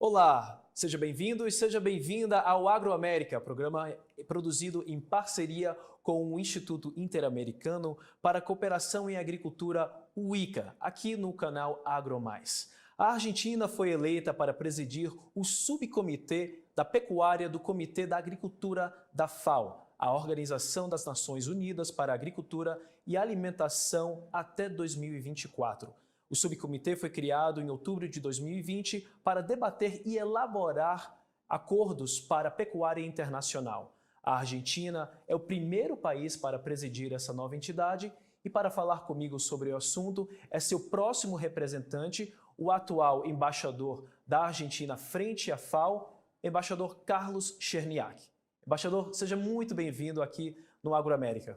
Olá, seja bem-vindo e seja bem-vinda ao Agroamérica, programa produzido em parceria com o Instituto Interamericano para a Cooperação em Agricultura, o ICA, aqui no canal AgroMais. A Argentina foi eleita para presidir o subcomitê da pecuária do Comitê da Agricultura da FAO, a Organização das Nações Unidas para a Agricultura e Alimentação até 2024. O subcomitê foi criado em outubro de 2020 para debater e elaborar acordos para a pecuária internacional. A Argentina é o primeiro país para presidir essa nova entidade e para falar comigo sobre o assunto é seu próximo representante, o atual embaixador da Argentina frente à FAO, embaixador Carlos Cherniak. Embaixador, seja muito bem-vindo aqui no Agroamérica.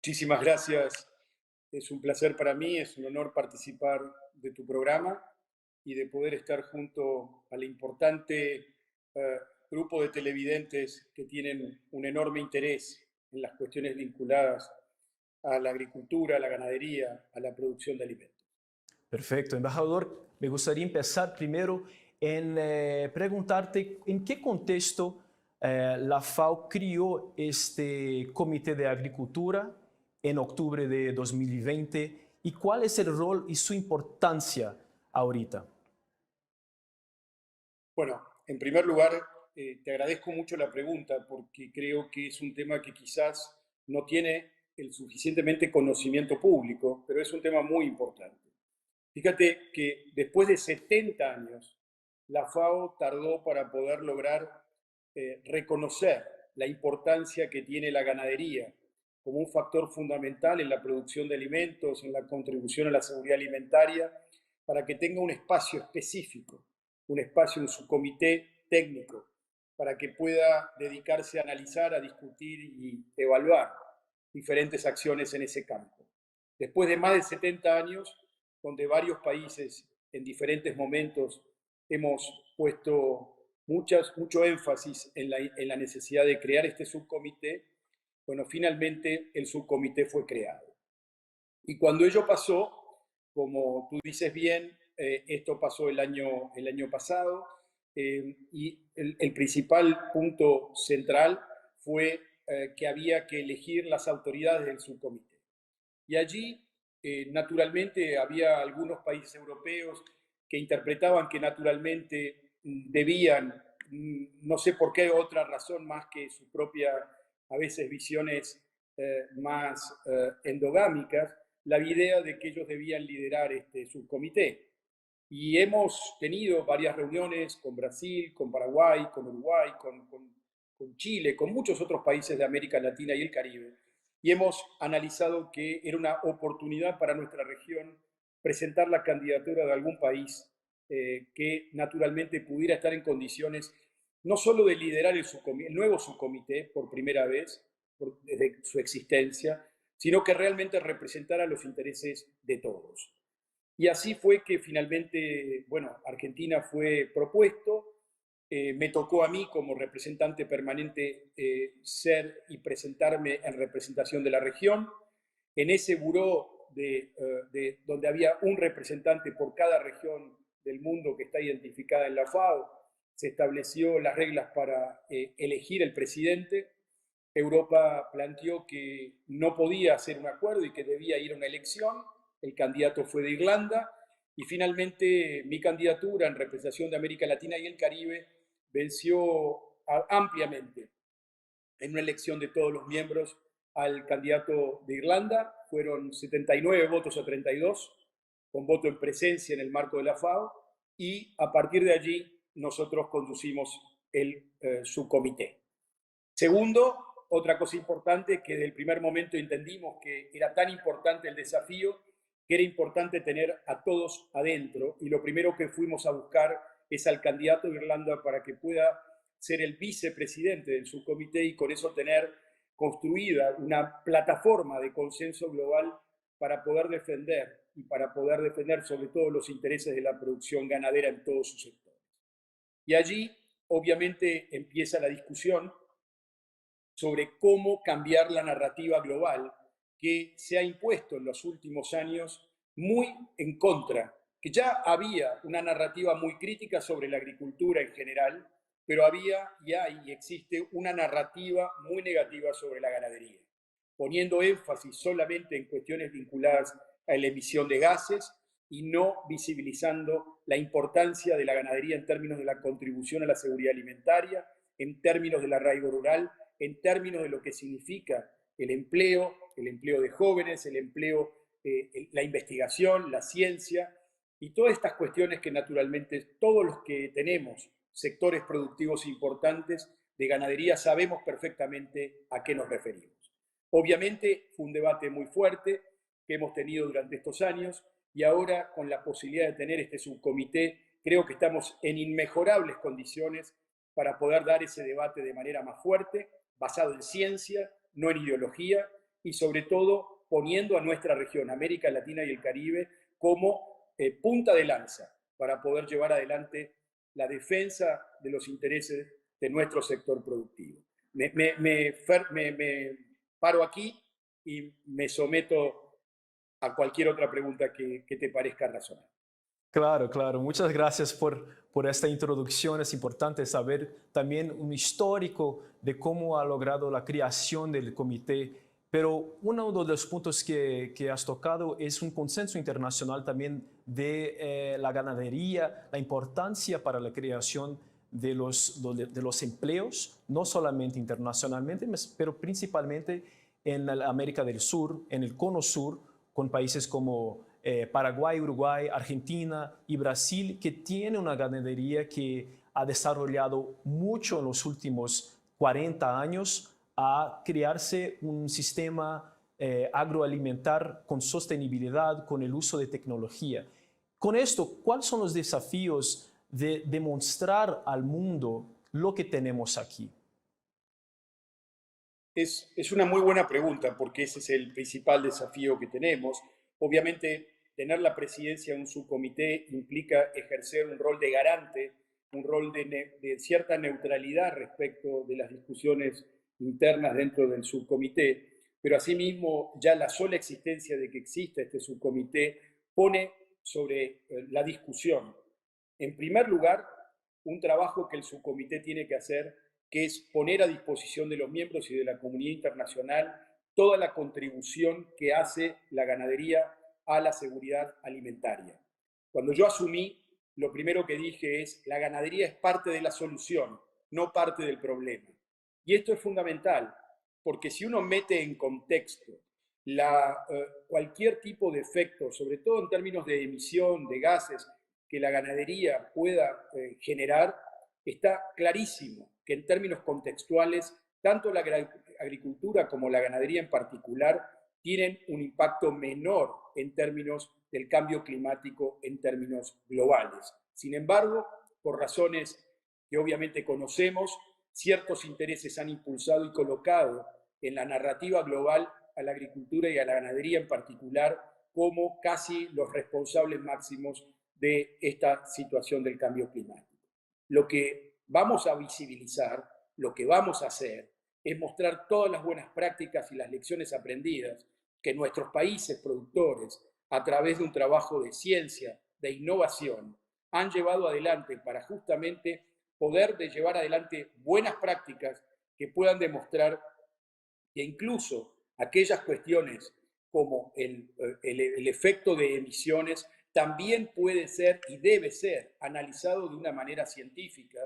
Muchísimas gracias. Es un placer para mí, es un honor participar de tu programa y de poder estar junto al importante grupo de televidentes que tienen un enorme interés en las cuestiones vinculadas a la agricultura, a la ganadería, a la producción de alimentos. Perfecto, embajador. Me gustaría empezar primero en preguntarte en qué contexto la FAO crió este Comité de Agricultura en octubre de 2020 y cuál es el rol y su importancia ahorita. Bueno, en primer lugar, te agradezco mucho la pregunta porque creo que es un tema que quizás no tiene el suficientemente conocimiento público, pero es un tema muy importante. Fíjate que después de 70 años, la FAO tardó para poder lograr reconocer la importancia que tiene la ganadería como un factor fundamental en la producción de alimentos, en la contribución a la seguridad alimentaria, para que tenga un espacio específico, un espacio en su comité técnico, para que pueda dedicarse a analizar, a discutir y evaluar diferentes acciones en ese campo. Después de más de 70 años, donde varios países en diferentes momentos hemos puesto mucho énfasis en la necesidad de crear este subcomité, bueno, finalmente el subcomité fue creado. Y cuando ello pasó, como tú dices bien, esto pasó el año pasado, y el principal punto central fue que había que elegir las autoridades del subcomité. Y allí, naturalmente, había algunos países europeos que interpretaban que naturalmente debían, no sé por qué otra razón más que su propia, a veces, visiones más endogámicas, la idea de que ellos debían liderar este subcomité. Y hemos tenido varias reuniones con Brasil, con Paraguay, con Uruguay, con Chile, con muchos otros países de América Latina y el Caribe. Y hemos analizado que era una oportunidad para nuestra región presentar la candidatura de algún país que naturalmente pudiera estar en condiciones no solo de liderar el nuevo subcomité por primera vez, desde su existencia, sino que realmente representara los intereses de todos. Y así fue que finalmente, bueno, Argentina fue propuesto. Me tocó a mí como representante permanente ser y presentarme en representación de la región. En ese buró donde había un representante por cada región del mundo que está identificada en la FAO, se estableció las reglas para elegir el presidente. Europa planteó que no podía hacer un acuerdo y que debía ir a una elección. El candidato fue de Irlanda y finalmente mi candidatura en representación de América Latina y el Caribe venció ampliamente en una elección de todos los miembros al candidato de Irlanda. Fueron 79 votos a 32, con voto en presencia en el marco de la FAO, y a partir de allí nosotros conducimos el subcomité. Segundo, otra cosa importante, que desde el primer momento entendimos que era tan importante el desafío, que era importante tener a todos adentro, y lo primero que fuimos a buscar es al candidato de Irlanda para que pueda ser el vicepresidente del subcomité y con eso tener construida una plataforma de consenso global para poder defender sobre todo los intereses de la producción ganadera en todos sus sectores. Y allí, obviamente, empieza la discusión sobre cómo cambiar la narrativa global que se ha impuesto en los últimos años muy en contra que ya había una narrativa muy crítica sobre la agricultura en general, pero había y hay y existe una narrativa muy negativa sobre la ganadería, poniendo énfasis solamente en cuestiones vinculadas a la emisión de gases y no visibilizando la importancia de la ganadería en términos de la contribución a la seguridad alimentaria, en términos del arraigo rural, en términos de lo que significa el empleo de jóvenes, el empleo, la investigación, la ciencia y todas estas cuestiones que naturalmente todos los que tenemos sectores productivos importantes de ganadería sabemos perfectamente a qué nos referimos. Obviamente fue un debate muy fuerte que hemos tenido durante estos años y ahora con la posibilidad de tener este subcomité creo que estamos en inmejorables condiciones para poder dar ese debate de manera más fuerte, basado en ciencia, no en ideología y sobre todo poniendo a nuestra región, América Latina y el Caribe, como punta de lanza para poder llevar adelante la defensa de los intereses de nuestro sector productivo. Me paro aquí y me someto a cualquier otra pregunta que te parezca razonable. Claro, claro. Muchas gracias por esta introducción. Es importante saber también un histórico de cómo ha logrado la creación del comité. Pero uno de los puntos que has tocado es un consenso internacional también de la ganadería, la importancia para la creación de los empleos, no solamente internacionalmente, pero principalmente en la América del Sur, en el Cono Sur, con países como Paraguay, Uruguay, Argentina y Brasil, que tiene una ganadería que ha desarrollado mucho en los últimos 40 años a crearse un sistema agroalimentar con sostenibilidad, con el uso de tecnología. Con esto, ¿cuáles son los desafíos de demostrar al mundo lo que tenemos aquí? Es una muy buena pregunta porque ese es el principal desafío que tenemos. Obviamente, tener la presidencia de un subcomité implica ejercer un rol de garante, un rol de cierta neutralidad respecto de las discusiones internas dentro del subcomité, pero asimismo ya la sola existencia de que exista este subcomité pone sobre la discusión, en primer lugar, un trabajo que el subcomité tiene que hacer, que es poner a disposición de los miembros y de la comunidad internacional toda la contribución que hace la ganadería a la seguridad alimentaria. Cuando yo asumí, lo primero que dije es, la ganadería es parte de la solución, no parte del problema. Y esto es fundamental, porque si uno mete en contexto cualquier tipo de efecto, sobre todo en términos de emisión de gases que la ganadería pueda generar, está clarísimo que en términos contextuales, tanto la agricultura como la ganadería en particular tienen un impacto menor en términos del cambio climático en términos globales. Sin embargo, por razones que obviamente conocemos, ciertos intereses han impulsado y colocado en la narrativa global a la agricultura y a la ganadería en particular como casi los responsables máximos de esta situación del cambio climático. Lo que vamos a visibilizar, lo que vamos a hacer, es mostrar todas las buenas prácticas y las lecciones aprendidas que nuestros países productores, a través de un trabajo de ciencia, de innovación, han llevado adelante para justamente poder llevar adelante buenas prácticas que puedan demostrar que incluso aquellas cuestiones como el efecto de emisiones también puede ser y debe ser analizado de una manera científica,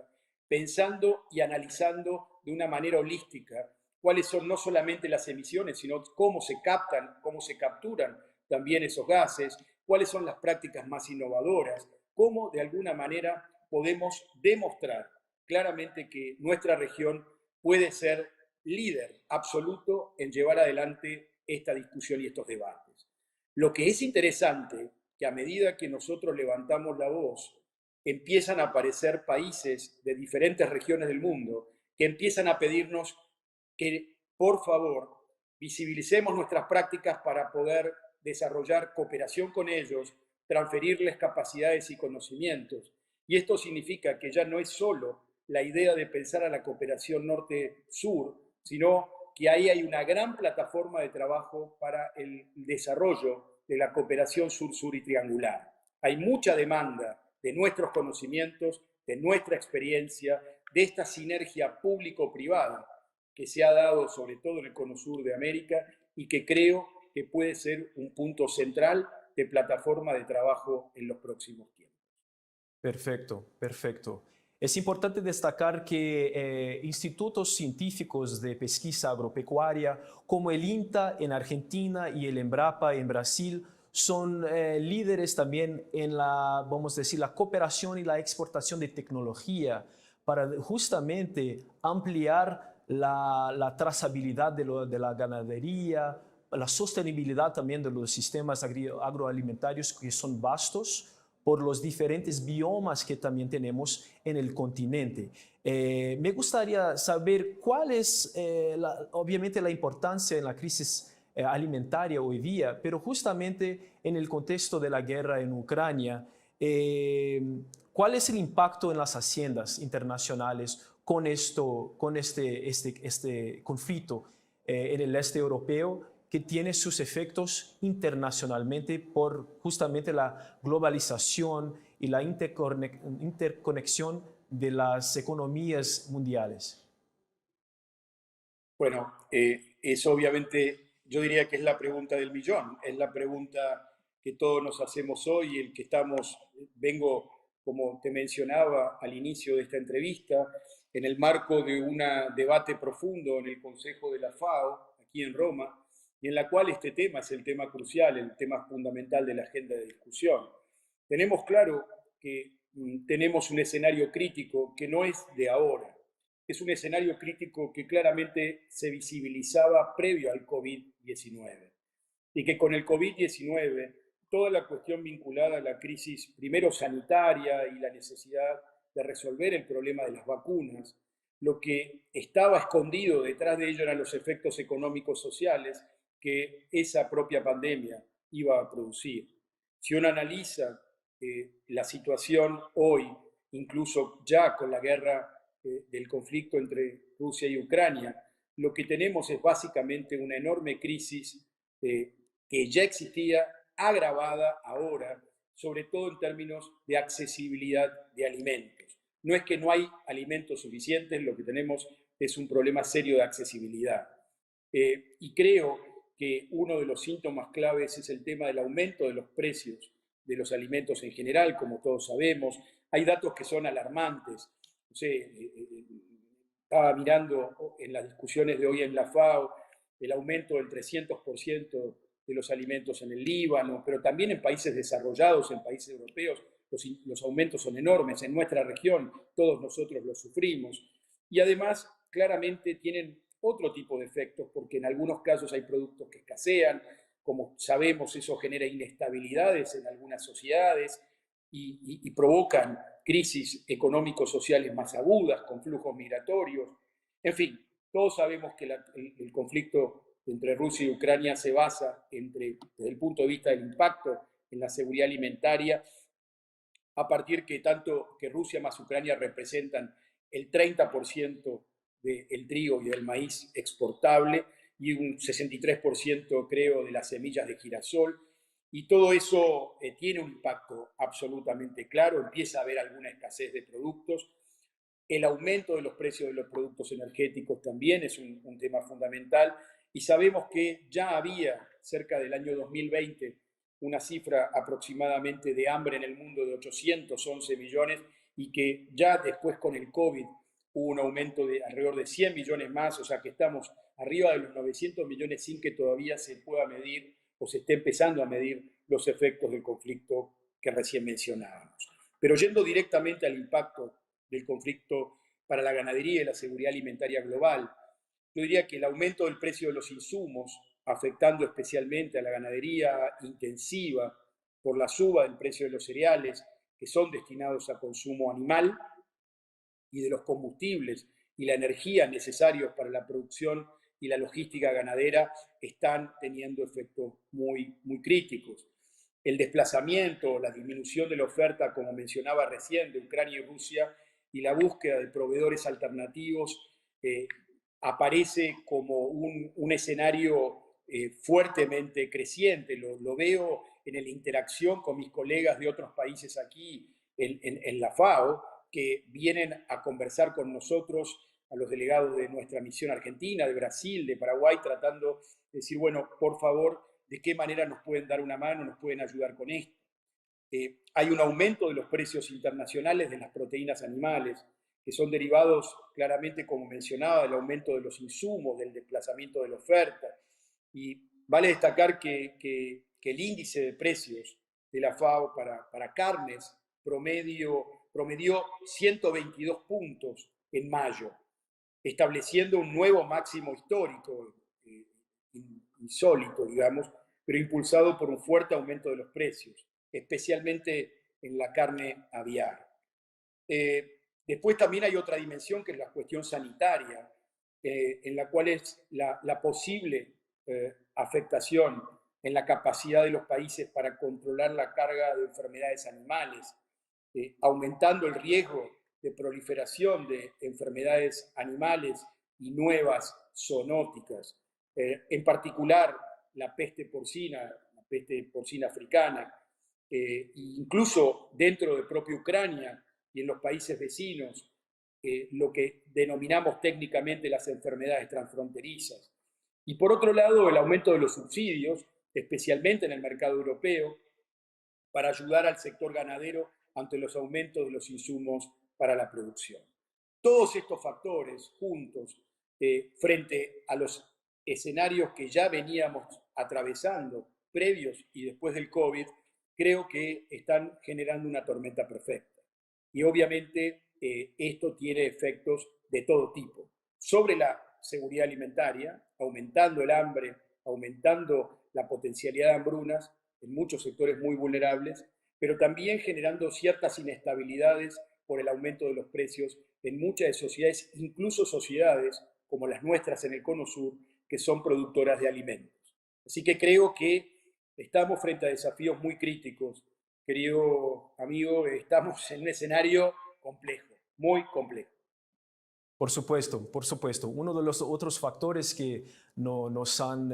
pensando y analizando de una manera holística cuáles son no solamente las emisiones, sino cómo se captan, cómo se capturan también esos gases, cuáles son las prácticas más innovadoras, cómo de alguna manera podemos demostrar claramente que nuestra región puede ser líder absoluto en llevar adelante esta discusión y estos debates. Lo que es interesante, que a medida que nosotros levantamos la voz, empiezan a aparecer países de diferentes regiones del mundo que empiezan a pedirnos que, por favor, visibilicemos nuestras prácticas para poder desarrollar cooperación con ellos, transferirles capacidades y conocimientos. Y esto significa que ya no es solo la idea de pensar a la cooperación norte-sur, sino que ahí hay una gran plataforma de trabajo para el desarrollo de la cooperación sur-sur y triangular. Hay mucha demanda de nuestros conocimientos, de nuestra experiencia, de esta sinergia público-privada que se ha dado sobre todo en el cono sur de América y que creo que puede ser un punto central de plataforma de trabajo en los próximos tiempos. Perfecto, perfecto. Es importante destacar que institutos científicos de pesquisa agropecuaria como el INTA en Argentina y el Embrapa en Brasil son líderes también en la, vamos a decir, la cooperación y la exportación de tecnología para justamente ampliar la trazabilidad de la ganadería, la sostenibilidad también de los sistemas agroalimentarios que son vastos por los diferentes biomas que también tenemos en el continente. Me gustaría saber cuál es, obviamente, la importancia en la crisis alimentaria hoy día, pero justamente en el contexto de la guerra en Ucrania, ¿cuál es el impacto en las haciendas internacionales con este conflicto en el este europeo, que tiene sus efectos internacionalmente por justamente la globalización y la interconexión de las economías mundiales? Bueno, es obviamente, yo diría que es la pregunta del millón, es la pregunta que todos nos hacemos hoy, el que vengo, como te mencionaba al inicio de esta entrevista, en el marco de un debate profundo en el Consejo de la FAO, aquí en Roma, y en la cual este tema es el tema crucial, el tema fundamental de la agenda de discusión. Tenemos claro que tenemos un escenario crítico que no es de ahora, es un escenario crítico que claramente se visibilizaba previo al COVID-19 y que con el COVID-19 toda la cuestión vinculada a la crisis primero sanitaria y la necesidad de resolver el problema de las vacunas, lo que estaba escondido detrás de ello eran los efectos económicos sociales que esa propia pandemia iba a producir. Si uno analiza la situación hoy, incluso ya con la guerra del conflicto entre Rusia y Ucrania, lo que tenemos es básicamente una enorme crisis que ya existía, agravada ahora, sobre todo en términos de accesibilidad de alimentos. No es que no hay alimentos suficientes, lo que tenemos es un problema serio de accesibilidad. Y creo que uno de los síntomas claves es el tema del aumento de los precios de los alimentos en general, como todos sabemos. Hay datos que son alarmantes. No sé, estaba mirando en las discusiones de hoy en la FAO el aumento del 300% de los alimentos en el Líbano, pero también en países desarrollados, en países europeos, los aumentos son enormes. En nuestra región todos nosotros los sufrimos. Y además, claramente tienen otro tipo de efectos, porque en algunos casos hay productos que escasean, como sabemos, eso genera inestabilidades en algunas sociedades y provocan crisis económico-sociales más agudas, con flujos migratorios. En fin, todos sabemos que el conflicto entre Rusia y Ucrania se basa desde el punto de vista del impacto en la seguridad alimentaria, a partir que tanto que Rusia más Ucrania representan el 30% del trigo y del maíz exportable y un 63% creo de las semillas de girasol. Y todo eso tiene un impacto absolutamente claro, empieza a haber alguna escasez de productos. El aumento de los precios de los productos energéticos también es un tema fundamental y sabemos que ya había cerca del año 2020 una cifra aproximadamente de hambre en el mundo de 811 millones y que ya después con el COVID hubo un aumento de alrededor de 100 millones más, o sea que estamos arriba de los 900 millones sin que todavía se pueda medir o se esté empezando a medir los efectos del conflicto que recién mencionábamos. Pero yendo directamente al impacto del conflicto para la ganadería y la seguridad alimentaria global, yo diría que el aumento del precio de los insumos, afectando especialmente a la ganadería intensiva por la suba del precio de los cereales que son destinados a consumo animal y de los combustibles y la energía necesarios para la producción y la logística ganadera, están teniendo efectos muy, muy críticos. El desplazamiento, la disminución de la oferta, como mencionaba recién, de Ucrania y Rusia, y la búsqueda de proveedores alternativos aparece como un escenario fuertemente creciente. Lo veo en la interacción con mis colegas de otros países aquí en la FAO, que vienen a conversar con nosotros, a los delegados de nuestra misión argentina, de Brasil, de Paraguay, tratando de decir, bueno, por favor, ¿de qué manera nos pueden dar una mano, nos pueden ayudar con esto? Hay un aumento de los precios internacionales de las proteínas animales, que son derivados claramente, como mencionaba, del aumento de los insumos, del desplazamiento de la oferta. Y vale destacar que el índice de precios de la FAO para carnes promedió 122 puntos en mayo, estableciendo un nuevo máximo histórico, insólito, digamos, pero impulsado por un fuerte aumento de los precios, especialmente en la carne aviar. Después también hay otra dimensión que es la cuestión sanitaria, en la cual es la posible afectación en la capacidad de los países para controlar la carga de enfermedades animales, aumentando el riesgo de proliferación de enfermedades animales y nuevas zoonóticas, en particular la peste porcina africana, incluso dentro de propia Ucrania y en los países vecinos, lo que denominamos técnicamente las enfermedades transfronterizas. Y por otro lado, el aumento de los subsidios, especialmente en el mercado europeo, para ayudar al sector ganadero ante los aumentos de los insumos para la producción. Todos estos factores juntos, frente a los escenarios que ya veníamos atravesando previos y después del COVID, creo que están generando una tormenta perfecta. Y obviamente esto tiene efectos de todo tipo sobre la seguridad alimentaria, aumentando el hambre, aumentando la potencialidad de hambrunas en muchos sectores muy vulnerables, pero también generando ciertas inestabilidades por el aumento de los precios en muchas sociedades, incluso sociedades como las nuestras en el Cono Sur, que son productoras de alimentos. Así que creo que estamos frente a desafíos muy críticos, querido amigo, estamos en un escenario complejo, muy complejo. Por supuesto, por supuesto. Uno de los otros factores que nos han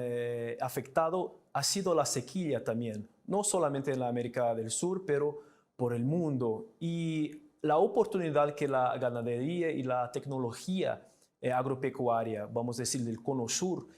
afectado ha sido la sequía también, no solamente en la América del Sur, pero por el mundo. Y la oportunidad que la ganadería y la tecnología agropecuaria, vamos a decir, del Cono Sur,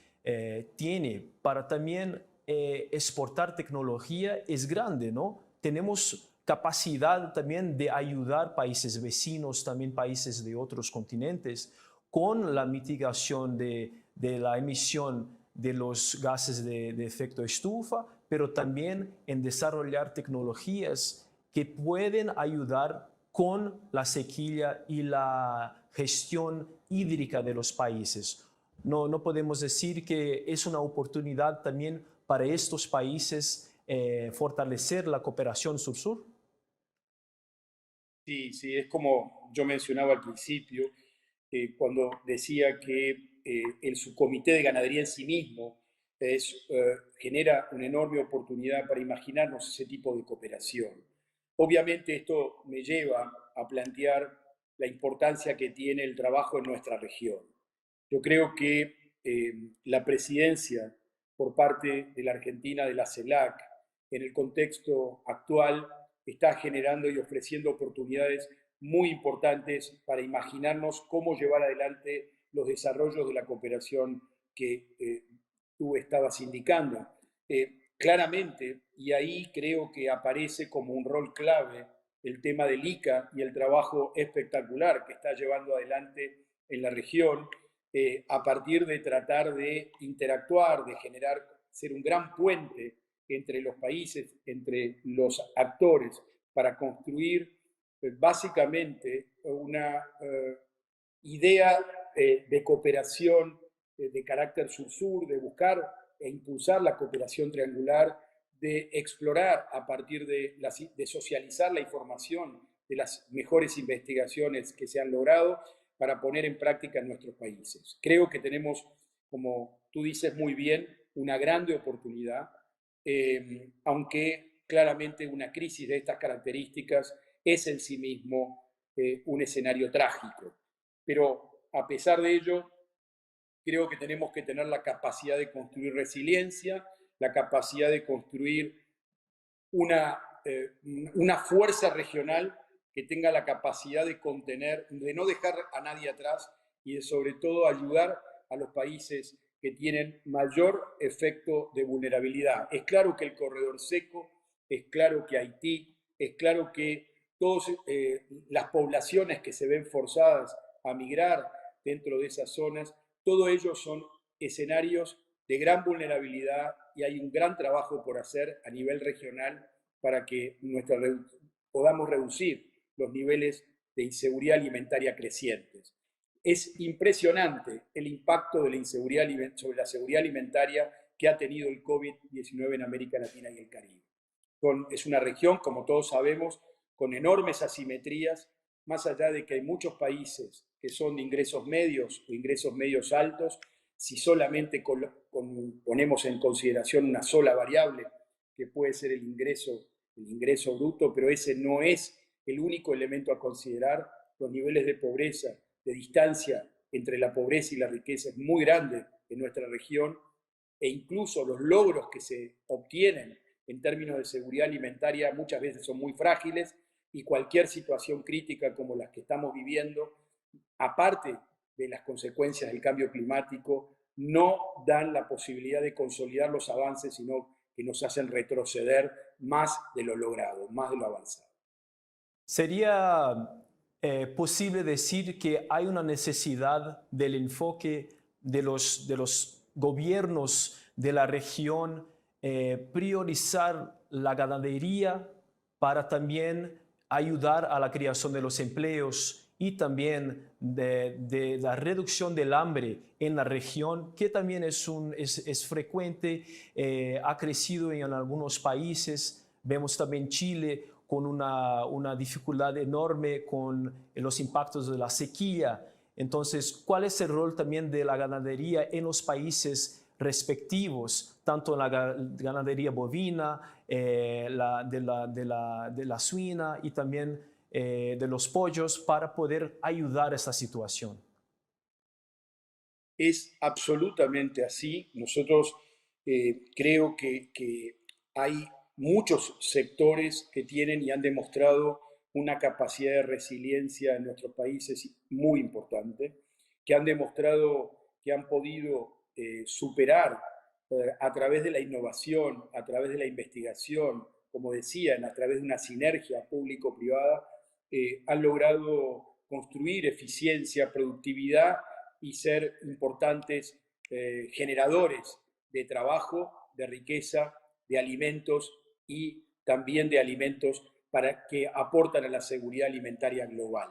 tiene para también exportar tecnología es grande, ¿no? Tenemos capacidad también de ayudar países vecinos, también países de otros continentes, con la mitigación de la emisión de los gases de efecto estufa, pero también en desarrollar tecnologías que pueden ayudar con la sequía y la gestión hídrica de los países. No podemos decir que es una oportunidad también para estos países fortalecer la cooperación sur-sur. Sí, sí, es como yo mencionaba al principio, cuando decía que el subcomité de ganadería en sí mismo genera una enorme oportunidad para imaginarnos ese tipo de cooperación. Obviamente esto me lleva a plantear la importancia que tiene el trabajo en nuestra región. Yo creo que la presidencia por parte de la Argentina de la CELAC en el contexto actual está generando y ofreciendo oportunidades muy importantes para imaginarnos cómo llevar adelante los desarrollos de la cooperación que tú estabas indicando. Claramente, y ahí creo que aparece como un rol clave el tema del ICA y el trabajo espectacular que está llevando adelante en la región, a partir de tratar de interactuar, de generar, ser un gran puente entre los países, entre los actores, para construir básicamente una idea de cooperación de carácter sur-sur, de buscar e impulsar la cooperación triangular, de explorar a partir de socializar la información de las mejores investigaciones que se han logrado para poner en práctica en nuestros países. Creo que tenemos, como tú dices muy bien, una grande oportunidad, aunque claramente una crisis de estas características es en sí mismo un escenario trágico. Pero a pesar de ello, creo que tenemos que tener la capacidad de construir resiliencia, la capacidad de construir una, una fuerza regional que tenga la capacidad de contener, de no dejar a nadie atrás y de sobre todo ayudar a los países que tienen mayor efecto de vulnerabilidad. Es claro que el corredor seco, es claro que Haití, es claro que todas las poblaciones que se ven forzadas a migrar dentro de esas zonas, todo ello son escenarios de gran vulnerabilidad y hay un gran trabajo por hacer a nivel regional para que podamos reducir los niveles de inseguridad alimentaria crecientes. Es impresionante el impacto de la inseguridad sobre la seguridad alimentaria que ha tenido el COVID-19 en América Latina y el Caribe. Es una región, como todos sabemos, con enormes asimetrías, más allá de que hay muchos países que son de ingresos medios o ingresos medios altos, si solamente ponemos en consideración una sola variable, que puede ser el ingreso bruto, pero ese no es el único elemento a considerar. Los niveles de pobreza, de distancia entre la pobreza y la riqueza es muy grande en nuestra región, e incluso los logros que se obtienen en términos de seguridad alimentaria muchas veces son muy frágiles, y cualquier situación crítica como las que estamos viviendo, aparte de las consecuencias del cambio climático, no dan la posibilidad de consolidar los avances, sino que nos hacen retroceder más de lo logrado, más de lo avanzado. ¿Sería posible decir que hay una necesidad del enfoque de los gobiernos de la región priorizar la ganadería para también ayudar a la creación de los empleos y también de la reducción del hambre en la región, que también es frecuente, ha crecido en algunos países? Vemos también Chile con una dificultad enorme con los impactos de la sequía. Entonces, ¿cuál es el rol también de la ganadería en los países respectivos, tanto en la ganadería bovina, de la suina y también de los pollos, para poder ayudar a esta situación? Es absolutamente así. Nosotros creo que hay muchos sectores que tienen y han demostrado una capacidad de resiliencia en nuestros países muy importante, que han demostrado que han podido superar a través de la innovación, a través de la investigación, como decían, a través de una sinergia público-privada, han logrado construir eficiencia, productividad y ser importantes generadores de trabajo, de riqueza, de alimentos y también de alimentos para que aportan a la seguridad alimentaria global.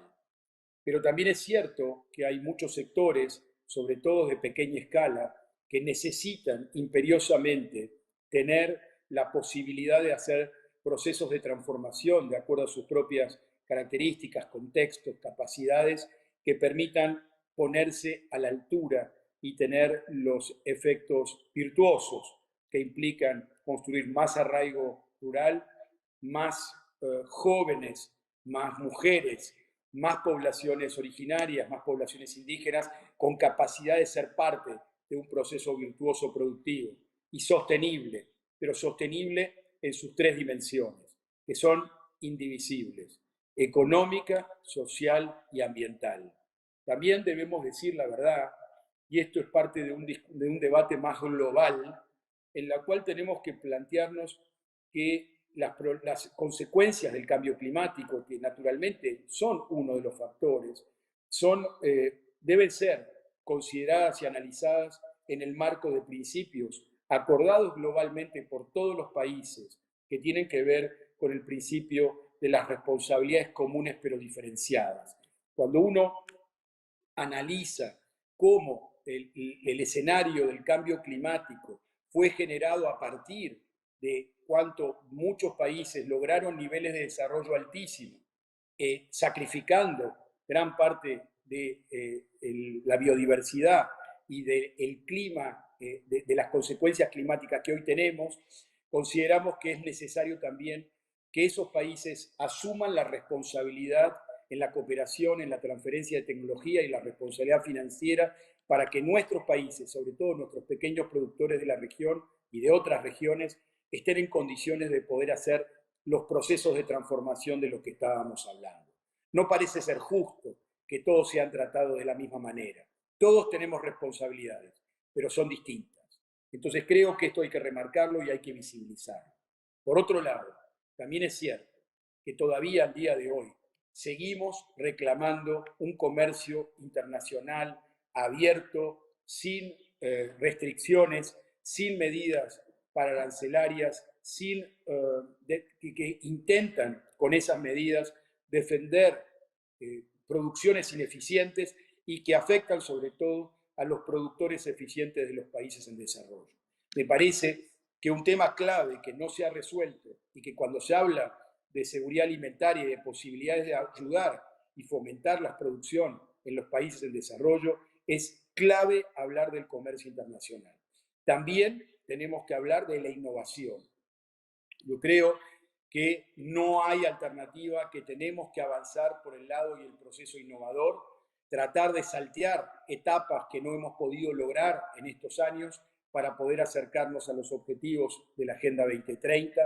Pero también es cierto que hay muchos sectores, sobre todo de pequeña escala, que necesitan imperiosamente tener la posibilidad de hacer procesos de transformación de acuerdo a sus propias características, contextos, capacidades, que permitan ponerse a la altura y tener los efectos virtuosos que implican construir más arraigo rural, más jóvenes, más mujeres, más poblaciones originarias, más poblaciones indígenas, con capacidad de ser parte de un proceso virtuoso productivo y sostenible, pero sostenible en sus tres dimensiones, que son indivisibles: económica, social y ambiental. También debemos decir la verdad, y esto es parte de un debate más global, en la cual tenemos que plantearnos que las consecuencias del cambio climático, que naturalmente son uno de los factores, deben ser consideradas y analizadas en el marco de principios acordados globalmente por todos los países, que tienen que ver con el principio de las responsabilidades comunes pero diferenciadas. Cuando uno analiza cómo el escenario del cambio climático fue generado a partir de cuánto muchos países lograron niveles de desarrollo altísimos, sacrificando gran parte de la biodiversidad y del clima, de las consecuencias climáticas que hoy tenemos, consideramos que es necesario también que esos países asuman la responsabilidad en la cooperación, en la transferencia de tecnología y la responsabilidad financiera para que nuestros países, sobre todo nuestros pequeños productores de la región y de otras regiones, estén en condiciones de poder hacer los procesos de transformación de los que estábamos hablando. No parece ser justo que todos sean tratados de la misma manera. Todos tenemos responsabilidades, pero son distintas. Entonces creo que esto hay que remarcarlo y hay que visibilizarlo. Por otro lado, también es cierto que todavía al día de hoy seguimos reclamando un comercio internacional abierto, sin restricciones, sin medidas pararancelarias, que intentan con esas medidas defender producciones ineficientes y que afectan sobre todo a los productores eficientes de los países en desarrollo. Me parece que un tema clave que no se ha resuelto y que cuando se habla de seguridad alimentaria y de posibilidades de ayudar y fomentar la producción en los países en desarrollo, es clave hablar del comercio internacional. También tenemos que hablar de la innovación. Yo creo que no hay alternativa, que tenemos que avanzar por el lado y el proceso innovador, tratar de saltear etapas que no hemos podido lograr en estos años para poder acercarnos a los objetivos de la Agenda 2030.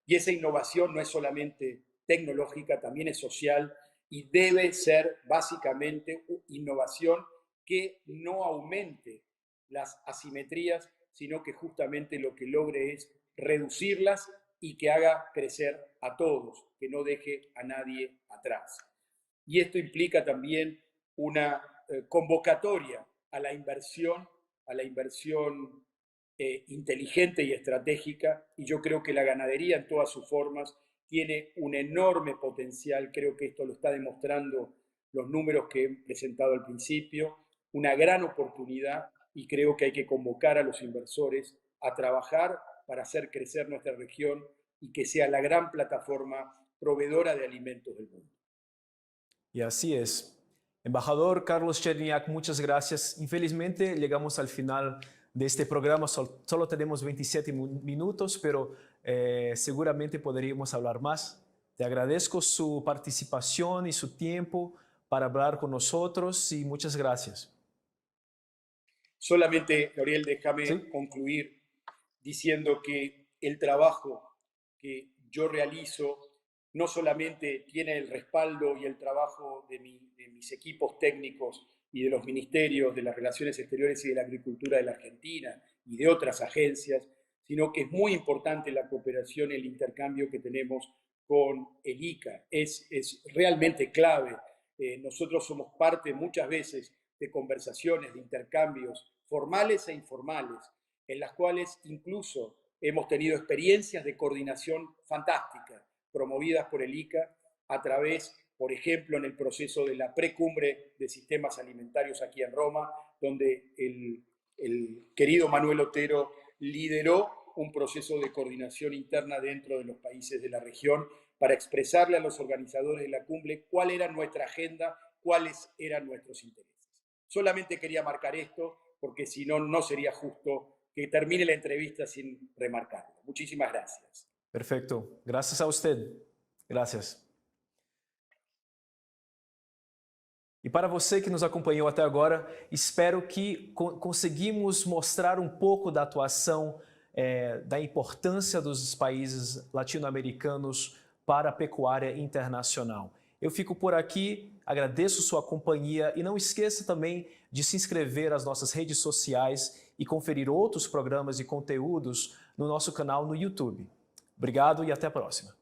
Y esa innovación no es solamente tecnológica, también es social y debe ser básicamente innovación que no aumente las asimetrías, sino que justamente lo que logre es reducirlas y que haga crecer a todos, que no deje a nadie atrás. Y esto implica también una convocatoria a la inversión inteligente y estratégica, y yo creo que la ganadería en todas sus formas tiene un enorme potencial, creo que esto lo está demostrando los números que he presentado al principio, una gran oportunidad, y creo que hay que convocar a los inversores a trabajar para hacer crecer nuestra región y que sea la gran plataforma proveedora de alimentos del mundo. Y así es. Embajador Carlos Cherniak, muchas gracias. Infelizmente llegamos al final de este programa, solo tenemos 27 minutos, pero seguramente podríamos hablar más. Te agradezco su participación y su tiempo para hablar con nosotros y muchas gracias. Solamente, Gabriel, déjame ¿Sí? concluir diciendo que el trabajo que yo realizo no solamente tiene el respaldo y el trabajo de mis equipos técnicos y de los ministerios de las Relaciones Exteriores y de la Agricultura de la Argentina y de otras agencias, sino que es muy importante la cooperación y el intercambio que tenemos con el ICA. Es realmente clave. Nosotros somos parte muchas veces de conversaciones, de intercambios formales e informales, en las cuales incluso hemos tenido experiencias de coordinación fantásticas, promovidas por el ICA a través, por ejemplo, en el proceso de la precumbre de sistemas alimentarios aquí en Roma, donde el querido Manuel Otero lideró un proceso de coordinación interna dentro de los países de la región para expresarle a los organizadores de la cumbre cuál era nuestra agenda, cuáles eran nuestros intereses. Solamente quería marcar esto porque si no, no sería justo que termine la entrevista sin remarcarlo. Muchísimas gracias. Perfecto. Gracias a usted. Gracias. E para você que nos acompanhou até agora, espero que conseguimos mostrar um pouco da atuação, da importância dos países latino-americanos para a pecuária internacional. Eu fico por aqui, agradeço sua companhia e não esqueça também de se inscrever nas nossas redes sociais e conferir outros programas e conteúdos no nosso canal no YouTube. Obrigado e até a próxima.